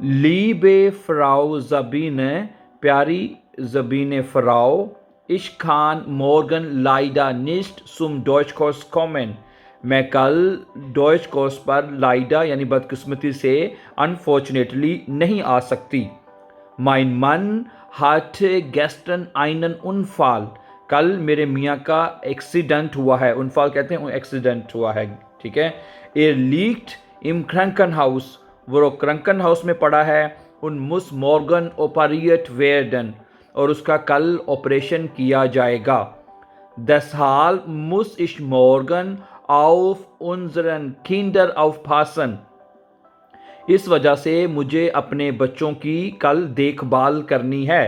Liebe Frau Sabine, प्यारी ज़बीन फ़राओ, ich kann morgen leider nicht zum Deutschkurs kommen. मैं कल Deutsche course पर lidar यानी बदकिस्मती से अनफॉर्चुनेटली नहीं आ सकती. Mein Mann hatte gestern einen Unfall. कल मेरे मियाँ का एक्सीडेंट हुआ है. उनफाल कहते हैं एक्सीडेंट हुआ है. ठीक है. Er liegt im Krankenhaus. वो क्रंकनहाउस में पड़ा है. उन muss morgen operiert werden. और उसका कल ऑपरेशन किया जाएगा. Deshalb muss ich morgen auf unseren Kinder aufpassen. इस वजह से मुझे अपने बच्चों की कल देखभाल करनी है.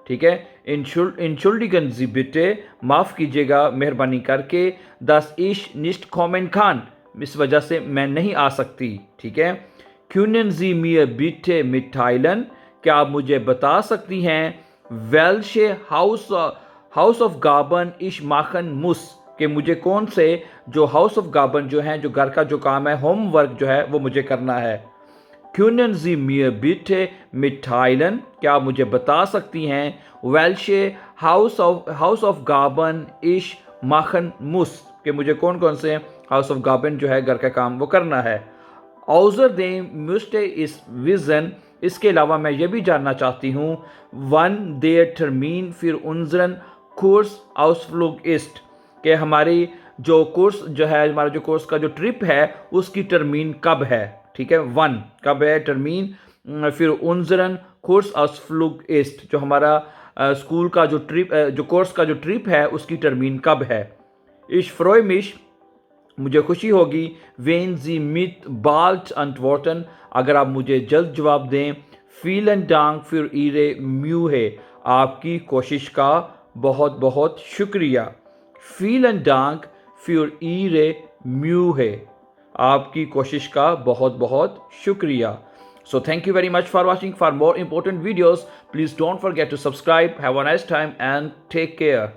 ठीक है. Entschuldigen Sie bitte, माफ़ कीजिएगा मेहरबानी करके, dass ich nicht kommen kann, इस वजह से मैं नहीं आ सकती. ठीक है. Können Sie mir bitte mitteilen, क्या आप मुझे बता सकती हैं, welche Hausaufgaben ich machen muss, कि मुझे कौन से जो हाउस ऑफ गाबन जो हैं, जो घर का जो काम है, होमवर्क जो है वो मुझे करना है. Können Sie mir bitte mitteilen, क्या आप मुझे बता सकती हैं, welche Hausaufgaben ich machen muss, कि मुझे कौन कौन से हाउस ऑफ गाबन जो है घर का काम वो करना है. Außerdem müsste ich wissen, इसके अलावा मैं ये भी जानना चाहती हूँ, wann der Termin für unseren Kursausflug ist, कि हमारी जो कोर्स जो है, हमारा जो कोर्स का जो ट्रिप है उसकी टर्मीन कब है. ठीक है. वन कब है, टर्मीन फिर unseren Kursausflug ist, जो हमारा स्कूल का जो ट्रिप जो कोर्स का जो ट्रिप है उसकी टर्मीन कब है. Ich freue mich, मुझे खुशी होगी, wenn Sie mit bald antworten, अगर आप मुझे जल्द जवाब दें. Vielen Dank für Ihre Mühe, आपकी कोशिश का बहुत बहुत शुक्रिया. Vielen Dank für Ihre Mühe, आपकी कोशिश का बहुत बहुत शुक्रिया. So thank you very much for watching. For more important videos, please don't forget to subscribe. Have a nice time and take care.